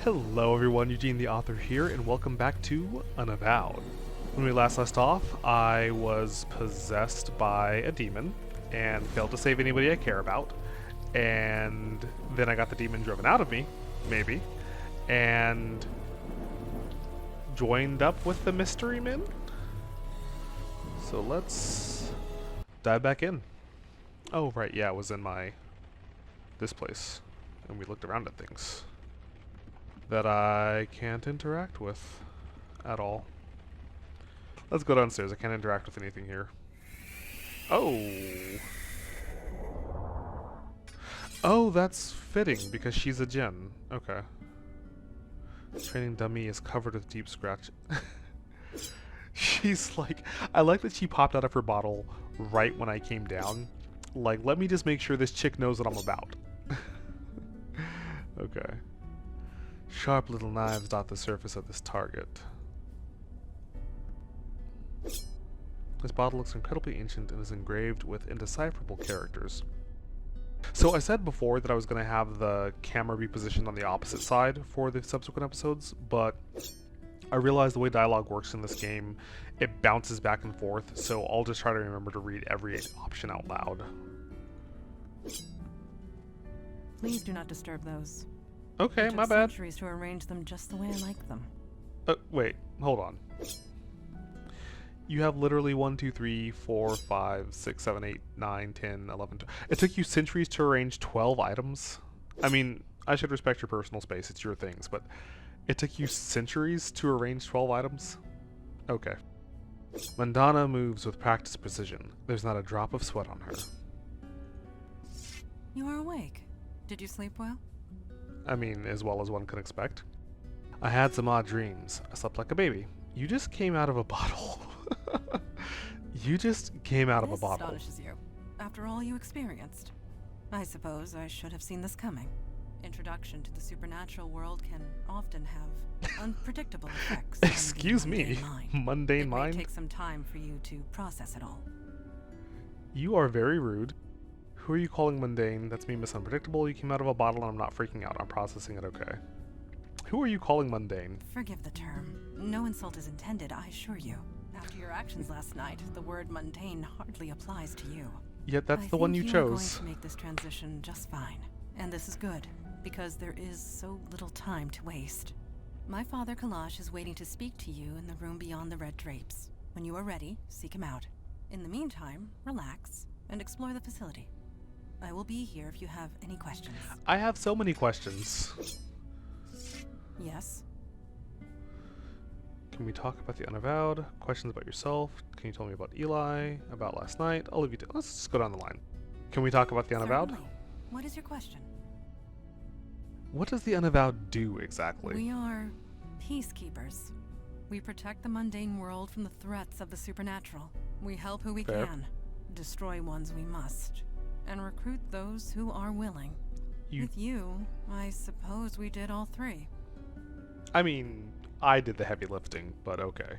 Hello everyone, Eugene the Author here, and welcome back to Unavowed. When we last left off, I was possessed by a demon, and failed to save anybody I care about, and then I got the demon driven out of me, maybe, and joined up with the mystery men. So let's dive back in. Oh right, yeah, it was in this place, and we looked around at things that I can't interact with at all. Let's go downstairs. I can't interact with anything here. Oh! Oh, that's fitting because she's a djinn. Okay. Training dummy is covered with deep scratch. She's like, I like that she popped out of her bottle right when I came down. Like, let me just make sure this chick knows what I'm about. Okay. Sharp little knives dot the surface of this target. This bottle looks incredibly ancient and is engraved with indecipherable characters. So I said before that I was going to have the camera be positioned on the opposite side for the subsequent episodes, but I realized the way dialogue works in this game, it bounces back and forth, so I'll just try to remember to read every option out loud. Please do not disturb those. Okay, It my took bad. centuries to arrange them just the way I like them. Wait, hold on. You have literally 1, 2, 3, 4, 5, 6, 7, 8, 9, 10, 11, 12. It took you centuries to arrange 12 items? I mean, I should respect your personal space, it's your things, but it took you centuries to arrange 12 items? Okay. Mandana moves with practiced precision. There's not a drop of sweat on her. You are awake. Did you sleep well? I mean, as well as one can expect. I had some odd dreams. I slept like a baby. You just came out of a bottle. You just came out of a bottle. This astonishes you. After all you experienced. I suppose I should have seen this coming. Introduction to the supernatural world can often have unpredictable effects. Excuse me, mundane It mind? may take some time for you to process it all. You are very rude. Who are you calling mundane? That's me, Miss Unpredictable. You came out of a bottle and I'm not freaking out. I'm processing it okay. Who are you calling mundane? Forgive the term. No insult is intended, I assure you. After your actions last night, the word mundane hardly applies to you. Yet that's the one you I think you are going chose. to make this transition just fine. And this is good, because there is so little time to waste. My father Kalash is waiting to speak to you in the room beyond the red drapes. When you are ready, seek him out. In the meantime, relax and explore the facility. I will be here if you have any questions. I have so many questions. Yes? Can we talk about the Unavowed? Questions about yourself? Can you tell me about Eli? About last night? I'll leave you to. Let's just go down the line. Can we talk about the Unavowed? Certainly. What is your question? What does the Unavowed do exactly? We are peacekeepers. We protect the mundane world from the threats of the supernatural. We help who we Fair. can, destroy ones we must, and recruit those who are willing. With you, I suppose we did all three. I mean, I did the heavy lifting, but okay.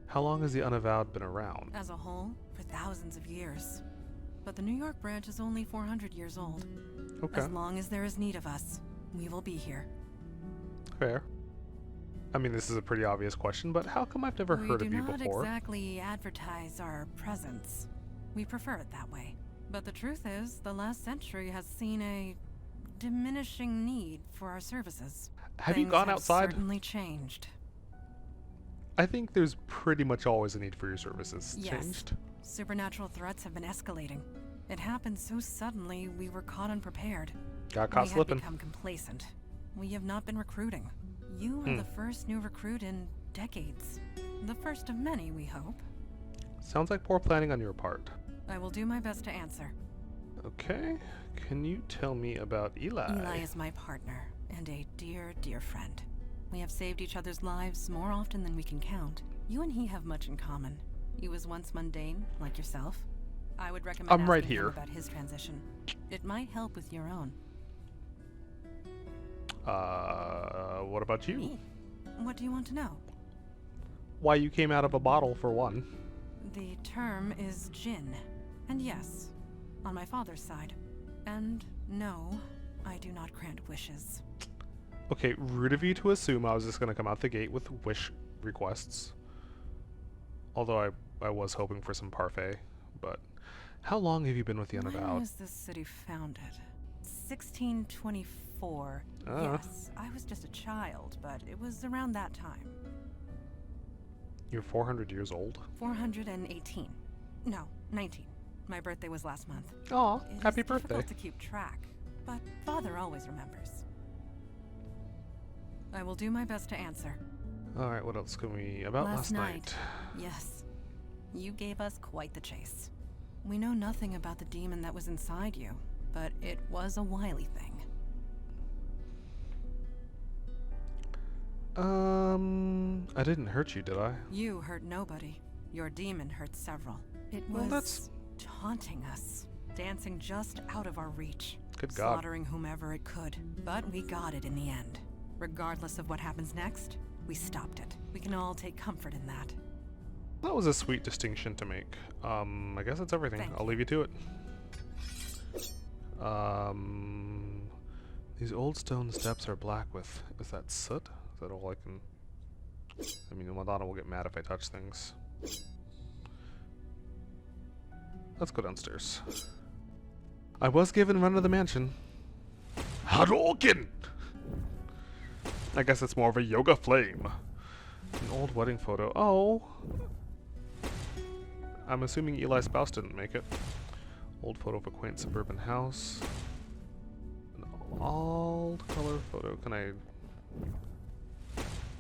How long has the Unavowed been around? As a whole, for thousands of years. But the New York branch is only 400 years old. Okay, As long as there is need of us, we will be here. fair. I mean, this is a pretty obvious question, but how come I've never heard of you We do not before? exactly advertise our presence. We prefer it that way. But the truth is, the last century has seen a diminishing need for our services. Have you Things gone have outside? Certainly changed. I think there's pretty much always a need for your services. Yes. Changed? Supernatural threats have been escalating. It happened so suddenly we were caught unprepared. Got caught we slipping. had become complacent. We have not been recruiting. You are the first new recruit in decades. The first of many, we hope. Sounds like poor planning on your part. I will do my best to answer. Okay, can you tell me about Eli? Eli is my partner, and a dear, dear friend. We have saved each other's lives more often than we can count. You and he have much in common. He was once mundane, like yourself. I would recommend I'm right asking him here. about his transition. It might help with your own. What about you? Me? What do you want to know? Why you came out of a bottle, for one. The term is djinn. And yes, on my father's side. And no, I do not grant wishes. Okay, rude of you to assume I was just gonna come out the gate with wish requests. Although I was hoping for some parfait, but how long have you been with the When Unavowed? was this city founded? 1624. Ah. Yes, I was just a child, but it was around that time. You're 400 years old? 418. No, 19. My birthday was last month. Aw, happy It's birthday. difficult to keep track, but Father always remembers. I will do my best to answer. Alright, what else can we... About last night. Yes. You gave us quite the chase. We know nothing about the demon that was inside you, but it was a wily thing. I didn't hurt you, did I? You hurt nobody. Your demon hurt several. It was Well, that's... taunting us, dancing just out of our reach. Good God. Slaughtering whomever it could. But we got it in the end. Regardless of what happens next, we stopped it. We can all take comfort in that. That was a sweet distinction to make. I guess that's everything. Thank I'll leave you to it. These old stone steps are black with... Is that soot? Is that all I can... I mean, Mandana will get mad if I touch things. Let's go downstairs. I was given run of the mansion. Hadouken! I guess it's more of a yoga flame. An old wedding photo. Oh! I'm assuming Eli's spouse didn't make it. Old photo of a quaint suburban house. An old color photo. Can I...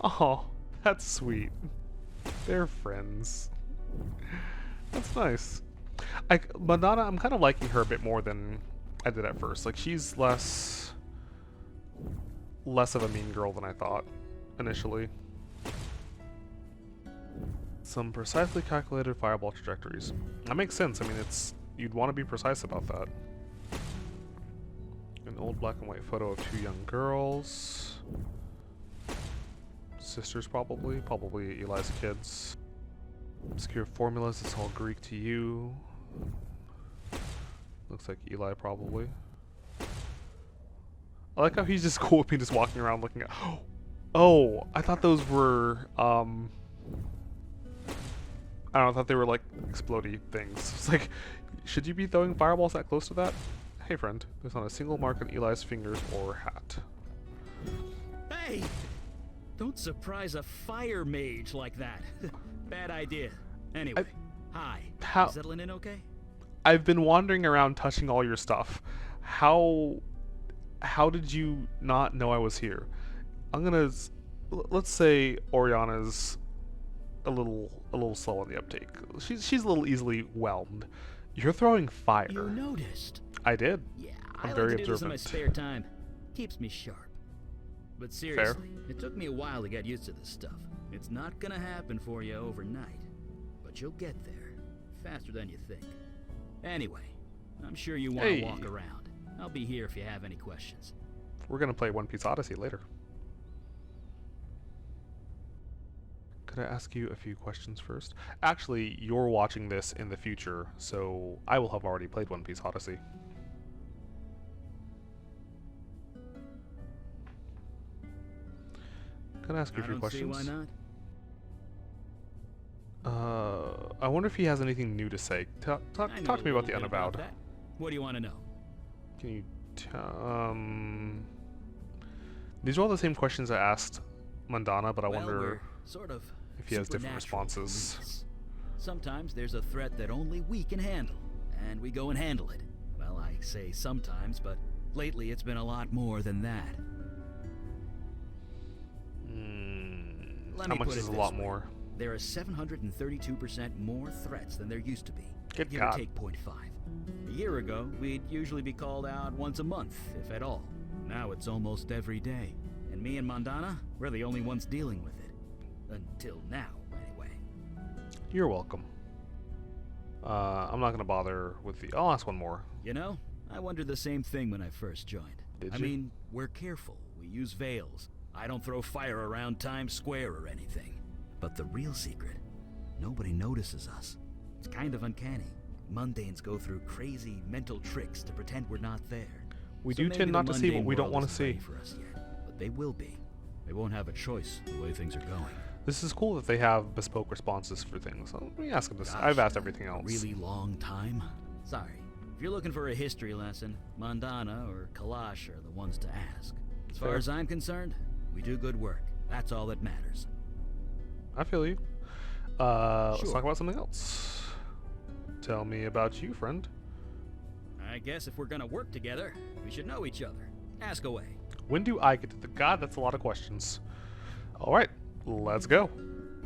Oh, that's sweet. They're friends. That's nice. Mandana, I'm kind of liking her a bit more than I did at first. Like, she's less of a mean girl than I thought initially. Some precisely calculated fireball trajectories. That makes sense. I mean, you'd want to be precise about that. An old black and white photo of two young girls. Sisters, probably. Probably Eli's kids. Obscure formulas. It's all Greek to you. Looks like Eli, probably. I like how he's just cool with me just walking around looking at... Oh! I thought those were, I don't know, I thought they were like explodey things. It's like, should you be throwing fireballs that close to that? Hey friend, there's not a single mark on Eli's fingers or hat. Hey! Don't surprise a fire mage like that. Bad idea. Anyway, hi. How... Settling in okay? I've been wandering around touching all your stuff. How did you not know I was here? I'm gonna... Let's say Oriana's a little slow on the uptake. She's a little easily whelmed. You're throwing fire. You noticed? I did. Yeah, I'm I very like to do this in observant. my spare time. Keeps me sharp. But seriously, it took me a while to get used to this stuff. It's not gonna happen for you overnight. But you'll get there. Faster than you think. Anyway, I'm sure you want to walk around. I'll be here if you have any questions. We're gonna play One Piece Odyssey later. Could I ask you a few questions first? Actually, you're watching this in the future, so I will have already played One Piece Odyssey. Can I ask you a few questions? I don't see why not. I wonder if he has anything new to say. Talk to me about the Unavowed. What do you want to know? Can you these are all the same questions I asked Mandana, but I wonder we're sort of if he has different supernatural responses. elites. Sometimes there's a threat that only we can handle, and we go and handle it. Well, I say sometimes, but lately it's been a lot more than that. Let How me much put is it a this lot way. more? There are 732% more threats than there used to be. Good Give God. or take 0.5. A year ago, we'd usually be called out once a month, if at all. Now it's almost every day. And me and Mandana, we're the only ones dealing with it. Until now, anyway. You're welcome. I'm not gonna bother with the... I'll ask one more. You know, I wondered the same thing when I first joined. Did I you? mean, we're careful. We use veils. I don't throw fire around Times Square or anything. But the real secret, nobody notices us. It's kind of uncanny. Mundanes go through crazy mental tricks to pretend we're not there. We So do maybe tend the not to see what mundane we don't world want to isn't ready see. for us yet, but but they will be. They won't have a choice the way things are going. This is cool that they have bespoke responses for things. Let me ask them this. Gosh, I've asked everything else. A really long time? Sorry. If you're looking for a history lesson, Mandana or Kalash are the ones to ask. As far as I'm concerned, we do good work. That's all that matters. I feel you. Let's talk about something else. Tell me about you, friend. I guess if we're gonna work together, we should know each other. Ask away. When do I get to the... God, that's a lot of questions. Alright, let's go.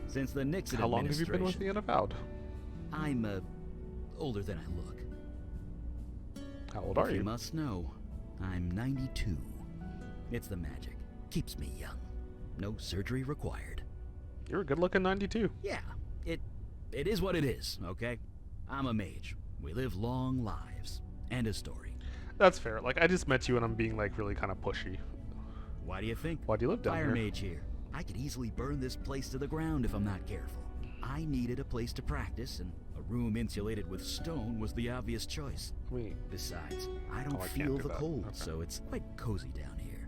Since the Nixon How long have you been with the Unavowed? I'm, older than I look. How old are you? You must know, I'm 92. It's the magic. Keeps me young. No surgery required. You're a good-looking 92. Yeah, it is what it is, okay? I'm a mage. We live long lives. End of story. That's fair. Like, I just met you and I'm being, like, really kind of pushy. Why do you think? Why do you live down Fire here? mage here. I could easily burn this place to the ground if I'm not careful. I needed a place to practice, and a room insulated with stone was the obvious choice. I mean, Besides, I don't I can't feel do the that. cold, Okay. so it's quite cozy down here.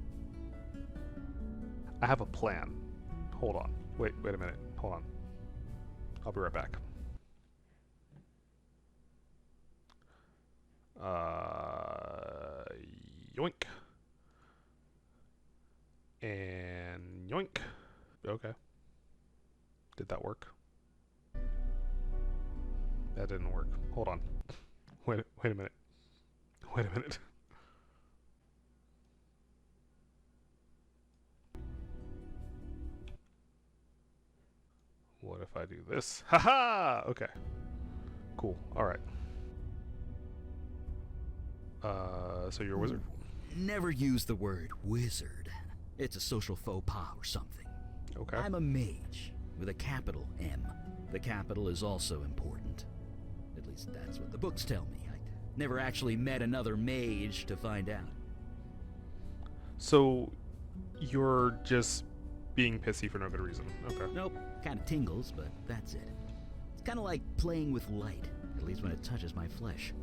I have a plan. Hold on. Wait a minute. Hold on. I'll be right back. Yoink. And yoink. Okay. Did that work? That didn't work. Hold on. Wait a minute. Wait a minute. What if I do this? Haha! Okay. Cool. Alright. So you're a wizard? Never use the word wizard. It's a social faux pas or something. Okay. I'm a mage with a capital M. The capital is also important. At least that's what the books tell me. I never actually met another mage to find out. So you're just being pissy for no good reason. Okay. Nope, kind of tingles, but that's it. It's kind of like playing with light, at least when it touches my flesh.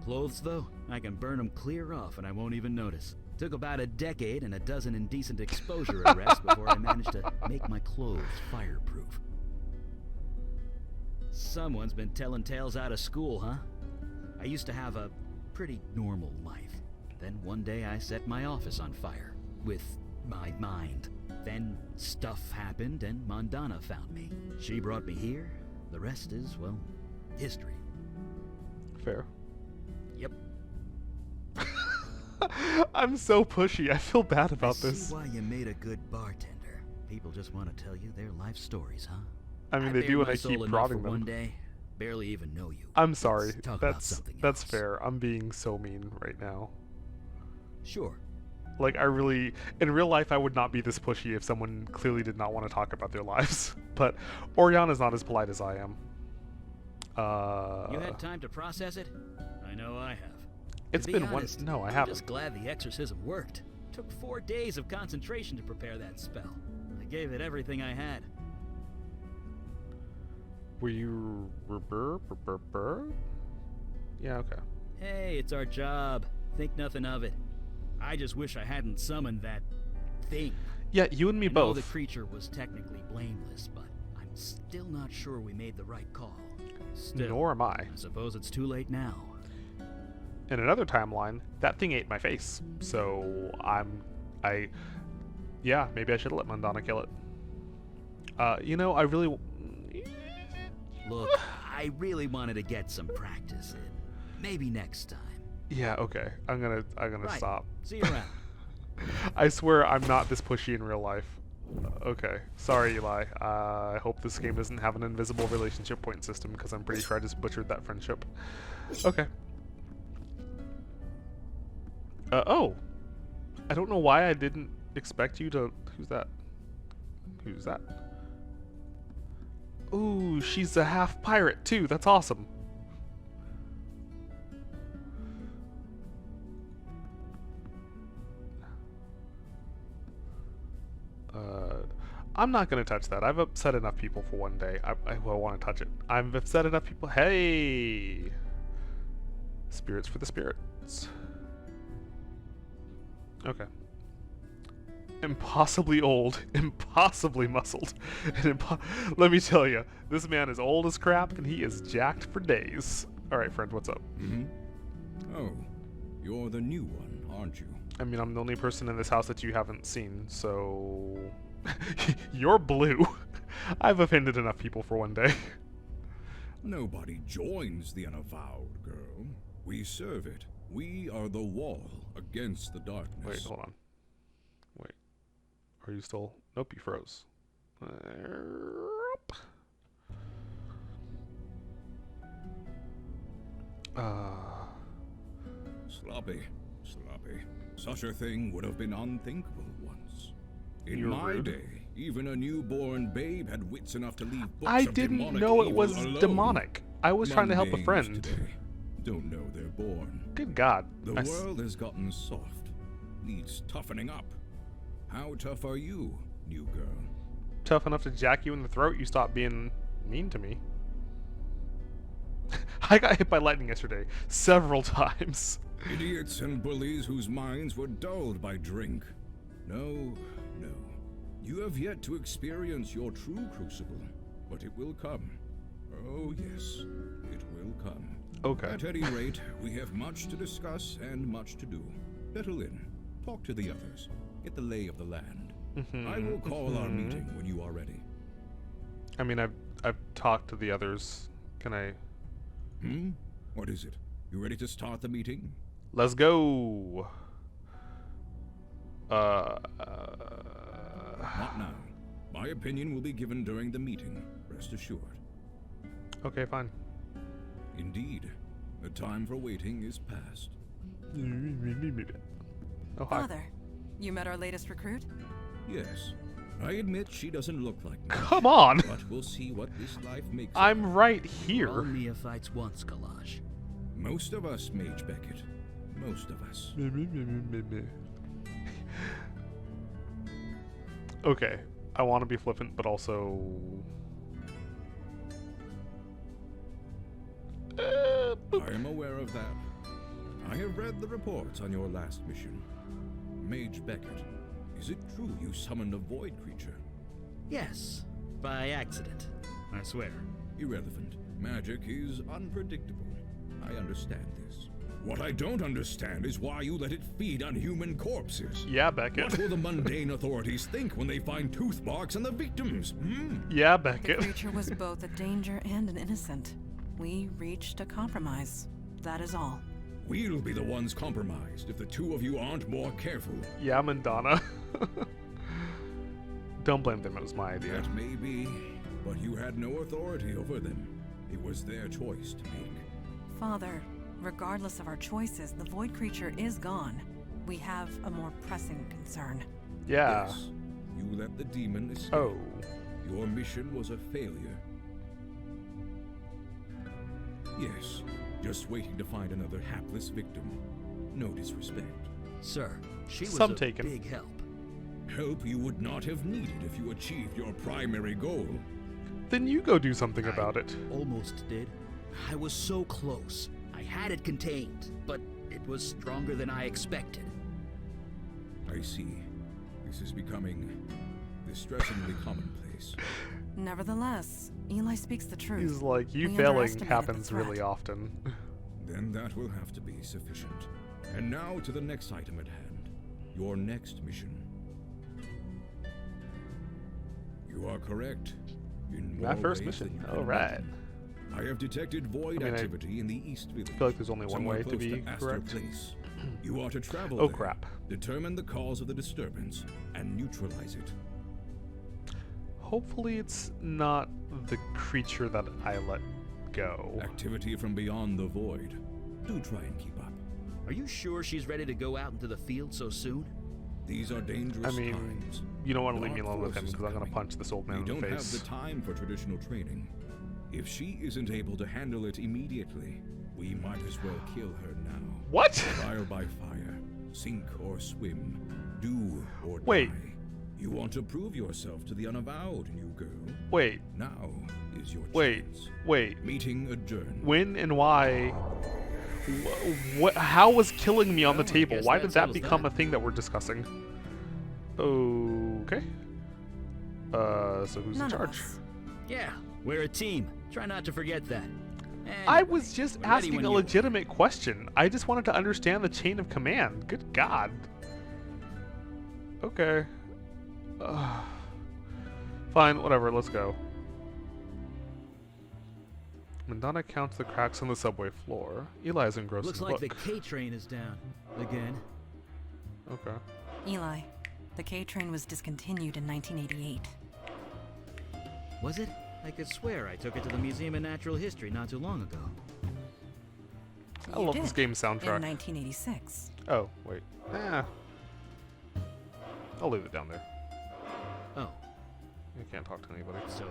Clothes, though, I can burn them clear off and I won't even notice. Took about a decade and a dozen indecent exposure arrests before I managed to make my clothes fireproof. Someone's been telling tales out of school, huh? I used to have a pretty normal life. Then one day I set my office on fire. With my mind. Then stuff happened and Mandana found me. She brought me here. The rest is, well, history. Fair. Yep. I'm so pushy. I feel bad about I this. see why you made a good bartender. People just want to tell you their life stories, huh? I mean, they do when I keep prodding them. One day, barely even know you. I'm sorry. Let's talk about something That's else. fair. I'm being so mean right now. Sure. Like, I really... In real life, I would not be this pushy if someone clearly did not want to talk about their lives. But Oriana's not as polite as I am. You had time to process it? I know I have. It's To be been honest, one... No, I I'm haven't. just glad the exorcism worked. Took 4 days of concentration to prepare that spell. I gave it everything I had. Were you... Yeah, okay. Hey, it's our job. Think nothing of it. I just wish I hadn't summoned that thing. Yeah, you and me I know both. the creature was technically blameless, but I'm still not sure we made the right call. Still, Nor am I. I suppose it's too late now. In another timeline, that thing ate my face. So, yeah, maybe I should have let Mandana kill it. You know, I really... Look, I really wanted to get some practice in. Maybe next time. Yeah, okay. I'm gonna Right. stop. See you around. I swear I'm not this pushy in real life. Okay. Sorry, Eli. I hope this game doesn't have an invisible relationship point system, because I'm pretty sure I just butchered that friendship. Okay. Oh! I don't know why I didn't expect you to... Who's that? Who's that? Ooh, she's a half pirate, too. That's awesome. I'm not going to touch that. I've upset enough people for one day. I want to touch it. I've upset enough people. Hey! Spirits for the spirits. Okay. impossibly old, impossibly muscled, and let me tell you, this man is old as crap, and he is jacked for days. All right, friend, what's up? Mm-hmm. Oh, you're the new one, aren't you? I mean, I'm the only person in this house that you haven't seen, so... You're blue. I've offended enough people for one day. Nobody joins the Unavowed, girl. We serve it. We are the wall against the darkness. Wait, hold on. Wait. Are you still... Nope, you froze. Sloppy. Such a thing would have been unthinkable once. In You're my rude. day, even a newborn babe had wits enough to leave books I of didn't demonic know it evil was alone. demonic. I was trying to help a Mundanes friend. today don't know they're born. Good God. The world has gotten soft. Needs toughening up. How tough are you, new girl? Tough enough to jack you in the throat, you stop being mean to me. I got hit by lightning yesterday. Several times. Idiots and bullies whose minds were dulled by drink. No. You have yet to experience your true crucible, but it will come. Oh yes, it will come. Okay. At any rate, we have much to discuss and much to do. Settle in. Talk to the others. Get the lay of the land. I will call our meeting when you are ready. I mean, I've talked to the others. Can I... What is it? You ready to start the meeting? Let's go. Not now. My opinion will be given during the meeting. Rest assured. Okay, fine. Indeed. The time for waiting is past. Oh, hi. Father, you met our latest recruit? Yes. I admit she doesn't look like me. Come on. But we'll see what this life makes of I'm her. right All here. neophytes once, Kalash. Most of us, Mage Beckett. Most of us. Okay. I want to be flippant, but also... I am aware of that. I have read the reports on your last mission. Mage Beckett, is it true you summoned a void creature? Yes, by accident. I swear. Irrelevant. Magic is unpredictable. I understand this. What I don't understand is why you let it feed on human corpses. Yeah, Beckett. What will the mundane authorities think when they find tooth marks on the victims? Yeah, The Beckett. creature was both a danger and an innocent. We reached a compromise. That is all. We'll be the ones compromised if the two of you aren't more careful. Yeah, Mandana. Don't blame them, it was my idea. That may be, but you had no authority over them. It was their choice to make. Father, regardless of our choices, the void creature is gone. We have a more pressing concern. Yeah. Yes, you let the demon escape. Oh. Your mission was a failure. Yes, just waiting to find another hapless victim. No disrespect. Sir, she was Some a taken. big help. Help you would not have needed if you achieved your primary goal. Then you go do something about it. Almost did. I was so close. I had it contained, but it was stronger than I expected. I see. This is becoming distressingly commonplace. Nevertheless, Eli speaks the truth. He's like, you We failing underestimated the happens threat. really often. Then that will have to be sufficient. And now to the next item at hand. Your next mission. You are correct. In My more first ways mission. than you can Alright. imagine. I have detected void I mean, activity in the East Village. I feel like there's only one somewhere way to close be Astor correct. Place. You are to travel Oh, there, crap. determine the cause of the disturbance, and neutralize it. Hopefully it's not the creature that I let go. Activity from beyond the void. Do try and keep up. Are you sure she's ready to go out into the field so soon? These are dangerous I mean, times. you don't want to leave me Dark alone with him forces because are I'm going to coming. punch this old man We in the don't have face. the time for traditional training. If she isn't able to handle it immediately, we might as well kill her now. What? Trial by fire, sink or swim, do or Wait. die. You want to prove yourself to the Unavowed, new girl. Wait, Now is your wait, chance. wait. Meeting adjourned. When and why? What? How was killing me on the Well, I table? guess Why that did that settles become that. a thing that we're discussing? Okay. So who's None in of charge? us. Yeah, we're a team. Try not to forget that. I Anyway, was just we're ready asking when a you are. legitimate question. I just wanted to understand the chain of command. Good God. Okay. Fine, whatever, let's go. Mandana counts the cracks on the subway floor. Eli is engrossed Looks in like the the book. K train is down. Again. Okay. Eli, the K train was discontinued in 1988. Was it? I could swear I took it to the Museum of Natural History not too long ago. I You love this did, game's in soundtrack. 1986. Oh, wait. I'll leave it down there. Oh, You can't talk to anybody. so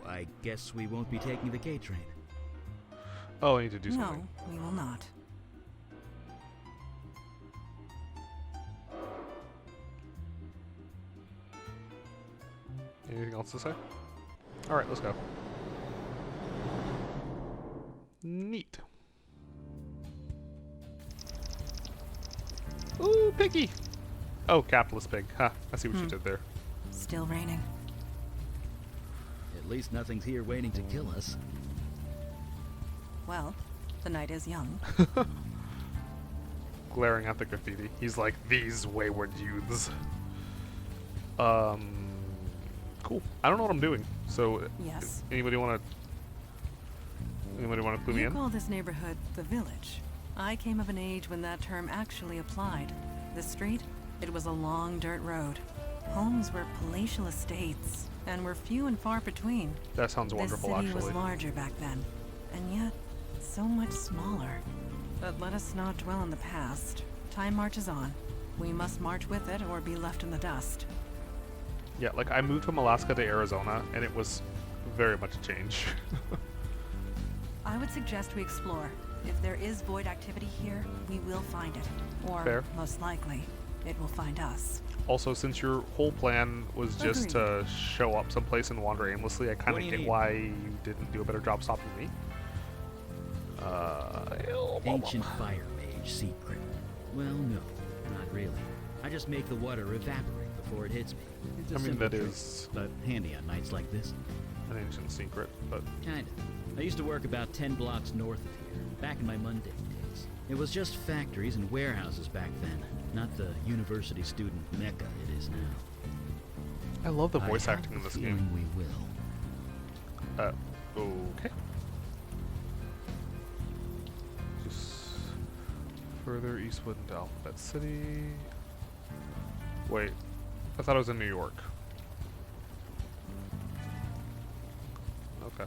I guess we won't be taking the K train. Oh, I need to do something. No, we will not. Anything else to say? Alright, let's go. Neat. Ooh, piggy! Oh, capitalist pig. Ha, I see what you did there. Still raining. At least nothing's here waiting to kill us. Well, the night is young. Glaring at the graffiti. He's like, these wayward youths. Cool. I don't know what I'm doing. So, Yes. anybody want to clue me You in? call this neighborhood the Village. I came of an age when that term actually applied. This street, it was a long dirt road. Homes were palatial estates, and were few and far between. That sounds wonderful, This city actually. was larger back then, and yet so much smaller. But let us not dwell on the past. Time marches on. We must march with it or be left in the dust. Yeah, like I moved from Alaska to Arizona, and it was very much a change. I would suggest we explore. If there is void activity here, we will find it. Or, Fair. most likely, it will find us. Also, since your whole plan was just to show up someplace and wander aimlessly, I kind What of do you get need? why you didn't do a better job stopping me. Ancient fire mage secret. Well, no, not really. I just make the water evaporate before it hits me. It's a I mean, simple that trick, is but handy on nights like this. an ancient secret, but Kinda. I used to work about 10 blocks north of here, back in my mundane days. It was just factories and warehouses back then, not the university student mecca it is now. I love the voice I have acting in a this feeling game. we will. Okay. Just further eastward into Alphabet City. Wait, I thought it was in New York. Okay.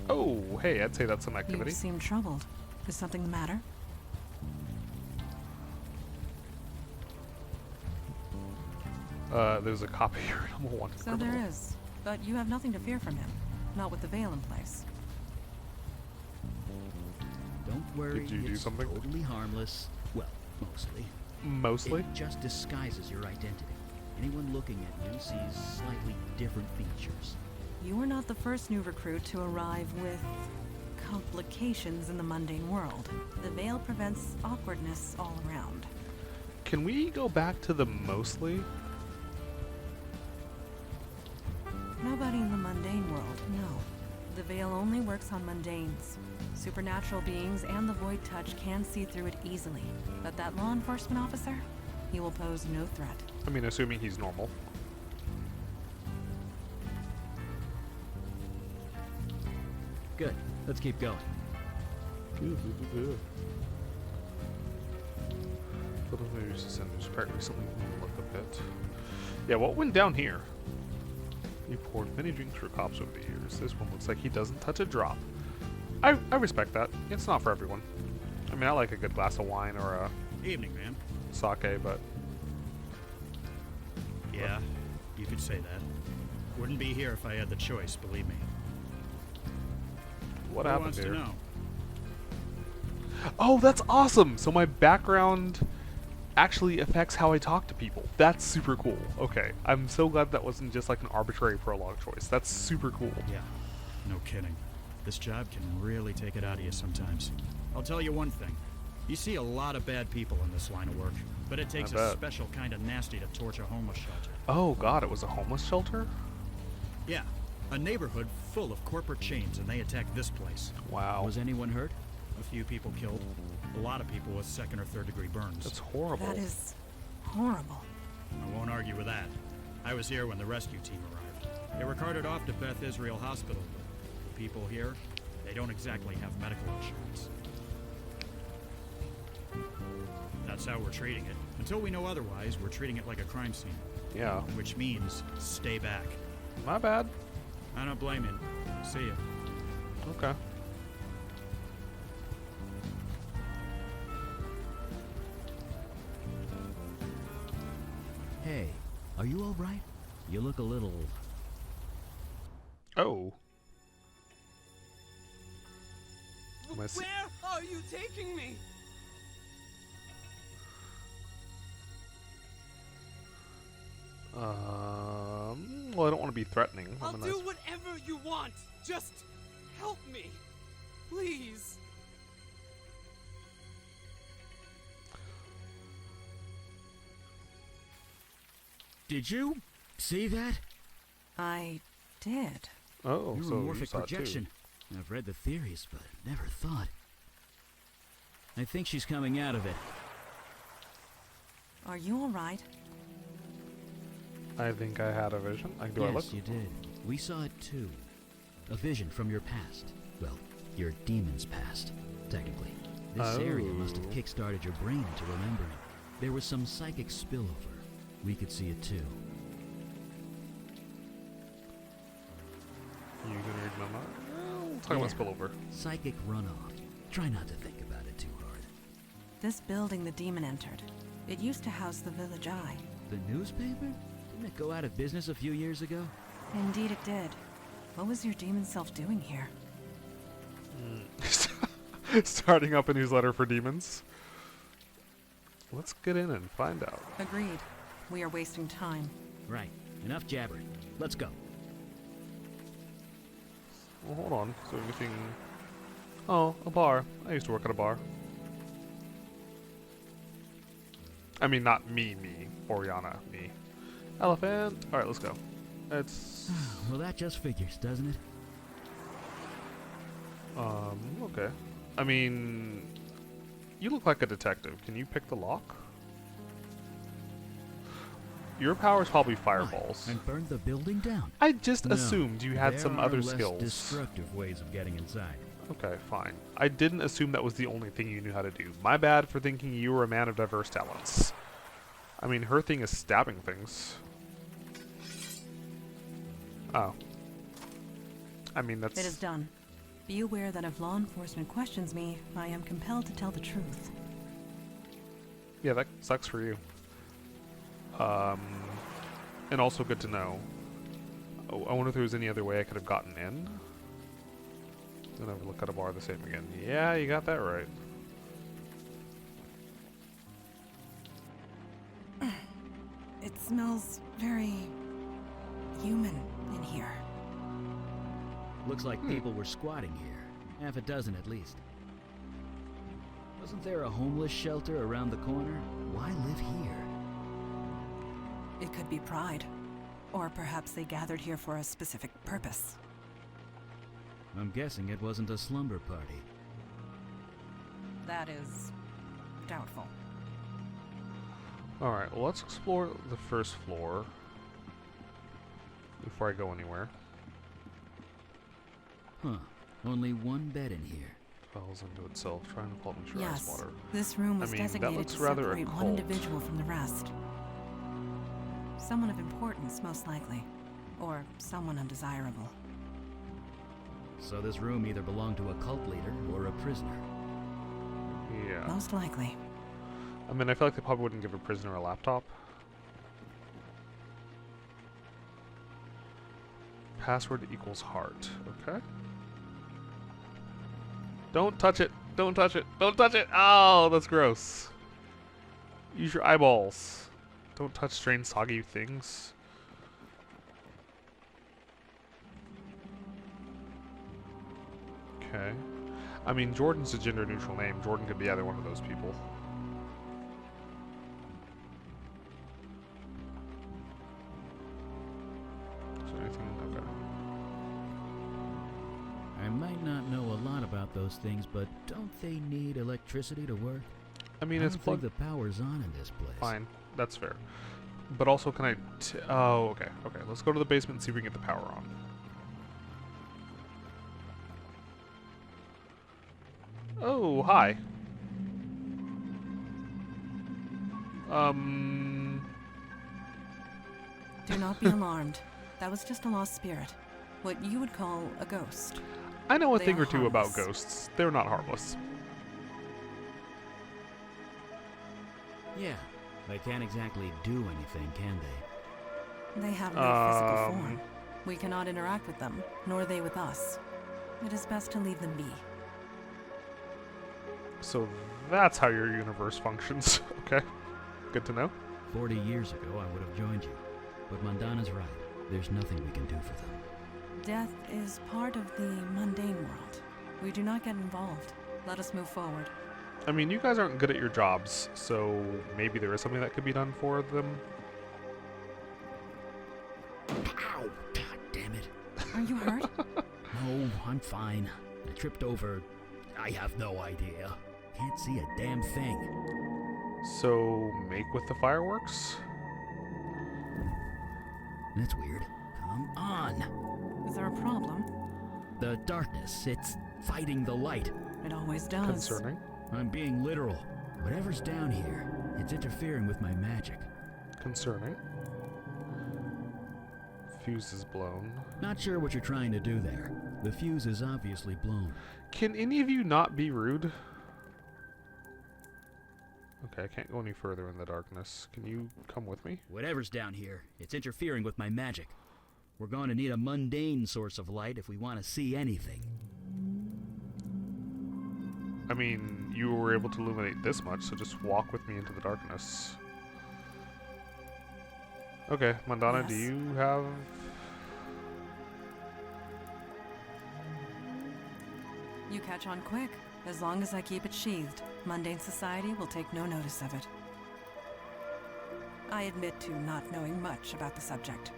Oh, hey, I'd say that's some You activity. seem troubled. Is something the matter? There's a copy here. I'm a wanted So criminal. there is. But you have nothing to fear from him. Not with the veil in place. Don't worry, Did you do it's something? totally harmless. Well, mostly. Mostly? It just disguises your identity. Anyone looking at you sees slightly different features. You are not the first new recruit to arrive with complications in the mundane world. The veil prevents awkwardness all around. Can we go back to the mostly? Nobody in the mundane world, no. The veil only works on mundanes. Supernatural beings and the void touch can see through it easily. But that law enforcement officer, he will pose no threat. I mean, assuming he's normal. Good. Let's keep going. Recently look a bit. Yeah, what went down here? You poured many drinks for cops over the years. This one looks like he doesn't touch a drop. I respect that. It's not for everyone. I mean, I like a good glass of wine or a Evening, ma'am. sake, but Yeah, you could say that. Wouldn't be here if I had the choice, believe me. what Who happened wants here? to know? Oh, that's awesome! So my background actually affects how I talk to people. That's super cool. Okay, I'm so glad that wasn't just like an arbitrary prologue choice. That's super cool. Yeah, no kidding. This job can really take it out of you sometimes. I'll tell you one thing. You see a lot of bad people in this line of work. but it takes I a bet. special kind of nasty to torch a homeless shelter. Oh god, it was a homeless shelter? Yeah, a neighborhood full of corporate chains, and they attacked this place. Wow. Was anyone hurt? A few people killed, a lot of people with 2nd or 3rd degree burns. That's horrible. That is horrible. I won't argue with that. I was here when the rescue team arrived. They were carted off to Beth Israel Hospital, but the people here, they don't exactly have medical insurance. That's how we're treating it. Until we know otherwise, we're treating it like a crime scene. Yeah. Which means stay back. My bad. I don't blame you. See you. Okay. Hey, are you all right? You look a little... Oh. Am I Where are you taking me? Well, I don't want to be threatening. I'll I'm a do nice- whatever you want. Just help me. Please. Did you see that? I did. Oh, so you Neuromorphic saw it too. projection. I've read the theories, but never thought. I think she's coming out of it. Are you all right? I think I had a vision. Do I look? Yes, you did. We saw it too. A vision from your past. Well, your demon's past, technically. This area must have Oh. kick-started your brain into remembering. There was some psychic spillover. We could see it too. You can read my mind? We'll talk about spillover. Psychic runoff. Try not to think about it too hard. This building the demon entered. It used to house the Village Eye. The newspaper? Didn't it go out of business a few years ago? Indeed it did. What was your demon self doing here? Starting up a newsletter for demons. Let's get in and find out. Agreed. We are wasting time. Right. Enough jabbering. Let's go. Well, hold on. So anything... Oh, a bar. I used to work at a bar. I mean, not me. Oriana, me. Elephant. Alright, let's go. It's... Well, that just figures, doesn't it? Okay. I mean... You look like a detective. Can you pick the lock? Your power's probably fireballs. And burn the building down. I just No, assumed you had some there other are less skills. destructive ways of getting inside. Okay, fine. I didn't assume that was the only thing you knew how to do. My bad for thinking you were a man of diverse talents. I mean, her thing is stabbing things. Oh. I mean, that's... It is done. Be aware that if law enforcement questions me, I am compelled to tell the truth. Yeah, that sucks for you. And also good to know. Oh, I wonder if there was any other way I could have gotten in. Then I would look at a bar the same again. Yeah, you got that right. It smells very human in here. Looks like people were squatting here. Half a dozen at least. Wasn't there a homeless shelter around the corner? Why live here? It could be pride. Or perhaps they gathered here for a specific purpose. I'm guessing it wasn't a slumber party. That is doubtful. Alright, well, let's explore the first floor before I go anywhere. Huh. Only one bed in here. Falls into itself, trying to pull me Yes, water. this room was I mean, that designated looks to rather separate one occult. individual from the rest. Someone of importance, most likely. Or someone undesirable. So this room either belonged to a cult leader or a prisoner. Yeah. Most likely. I mean, I feel like they probably wouldn't give a prisoner a laptop. Password equals heart. Okay. Don't touch it. Don't touch it. Don't touch it. Oh, that's gross. Use your eyeballs. Don't touch strange soggy things. Okay. I mean, Jordan's a gender neutral name. Jordan could be either one of those people. about those things, but don't they need electricity to work? I mean, I it's don't think plugged. the power's on in this place. Fine, that's fair. But also, can I? Oh, okay, okay. Let's go to the basement and see if we can get the power on. Oh, hi. Do not be alarmed. That was just a lost spirit. What you would call a ghost. I know a They thing are or two about harmless. ghosts. They're not harmless. Yeah, they can't exactly do anything, can they? They have no physical form. We cannot interact with them, nor they with us. It is best to leave them be. So that's how your universe functions. Okay, good to know. 40 years ago, I would have joined you. But Mandana's right. There's nothing we can do for them. Death is part of the mundane world. We do not get involved. Let us move forward. I mean, you guys aren't good at your jobs, so maybe there is something that could be done for them. Ow! God damn it. Are you hurt? No, I'm fine. I tripped over. I have no idea. Can't see a damn thing. So make with the fireworks? That's weird. Come on. Is there a problem? The darkness, it's fighting the light. It always does. Concerning. I'm being literal. Whatever's down here, it's interfering with my magic. Concerning. Fuse is blown. Not sure what you're trying to do there. The fuse is obviously blown. Can any of you not be rude? Okay, I can't go any further in the darkness. Can you come with me? Whatever's down here, it's interfering with my magic. We're going to need a mundane source of light if we want to see anything. I mean, you were able to illuminate this much, so just walk with me into the darkness. Okay, Mandana, do Yes. you have... You catch on quick. As long as I keep it sheathed, mundane society will take no notice of it. I admit to not knowing much about the subject.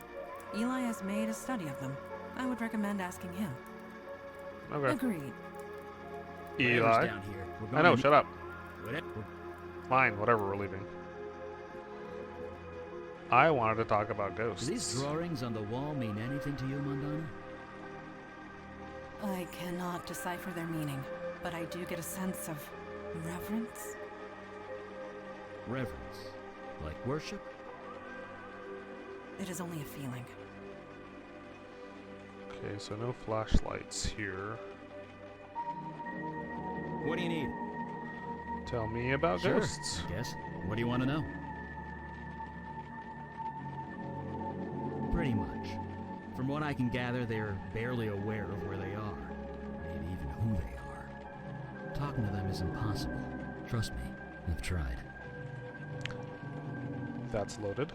Eli has made a study of them. I would recommend asking him. Okay. Agreed. Whatever's Eli? down here, we're I going know, to shut up. Whatever. Fine, whatever, we're leaving. I wanted to talk about Do ghosts. these drawings on the wall mean anything to you, Mandana? I cannot decipher their meaning, but I do get a sense of reverence. Reverence. Like worship? It is only a feeling. Okay, so no flashlights here. What do you need? Tell me about Sure, ghosts. I guess. What do you want to know? Pretty much. From what I can gather, they're barely aware of where they are. Maybe even who they are. Talking to them is impossible. Trust me, I've tried. That's loaded.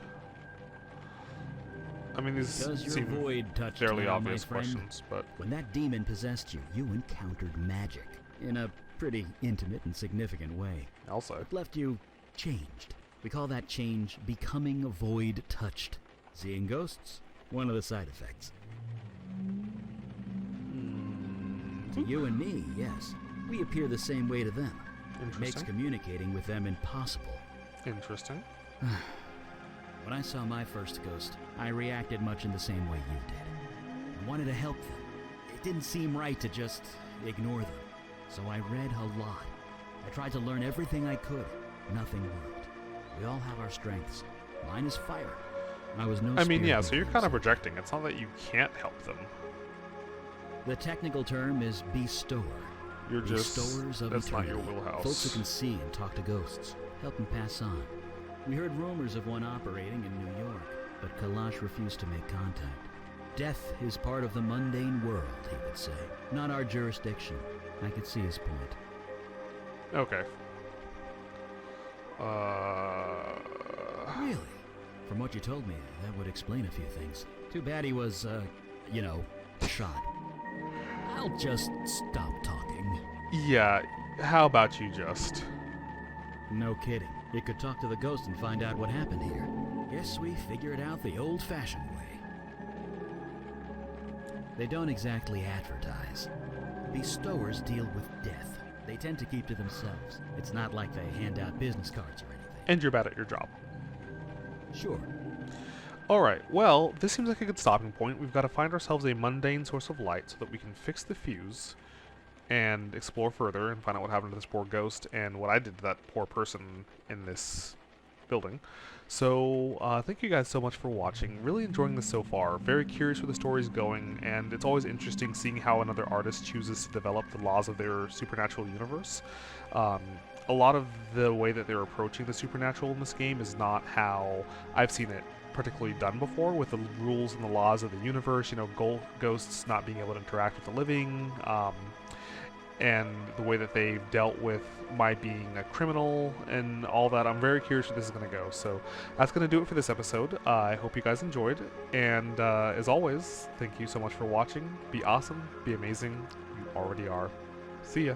I mean, these Does your seem void touch fairly now, obvious my friend? questions, but When that demon possessed you, you encountered magic. In a pretty intimate and significant way. also. It left you changed. We call that change becoming void touched. Seeing ghosts? One of the side effects. To you and me, yes. We appear the same way to them. It makes Interesting. communicating with them impossible. Interesting. When I saw my first ghost, I reacted much in the same way you did. I wanted to help them. It didn't seem right to just ignore them. So I read a lot. I tried to learn everything I could. Nothing worked. We all have our strengths. Mine is fire. I was no I mean, spirit yeah, so you're medium, kind of projecting. It's not that you can't help them. The technical term is bestower. You're just... Bestowers of That's not your eternity. wheelhouse. Folks who can see and talk to ghosts. Help them pass on. We heard rumors of one operating in New York, but Kalash refused to make contact. Death is part of the mundane world, he would say. Not our jurisdiction. I could see his point. Okay. Really? From what you told me, that would explain a few things. Too bad he was, shot. I'll just stop talking. Yeah, how about you just... No kidding. You could talk to the ghost and find out what happened here. Guess we figure it out the old-fashioned way. They don't exactly advertise. Bestowers deal with death. They tend to keep to themselves. It's not like they hand out business cards or anything. And you're bad at your job. Sure. Alright, well, this seems like a good stopping point. We've got to find ourselves a mundane source of light so that we can fix the fuse and explore further and find out what happened to this poor ghost and what I did to that poor person in this building. So, thank you guys so much for watching. Really enjoying this so far. Very curious where the story's going, and it's always interesting seeing how another artist chooses to develop the laws of their supernatural universe. A lot of the way that they're approaching the supernatural in this game is not how I've seen it particularly done before, with the rules and the laws of the universe, you know, ghosts not being able to interact with the living, and the way that they've dealt with my being a criminal and all that. I'm very curious where this is going to go. So that's going to do it for this episode. I hope you guys enjoyed, and as always, thank you so much for watching. Be awesome, be amazing. You already are. See ya.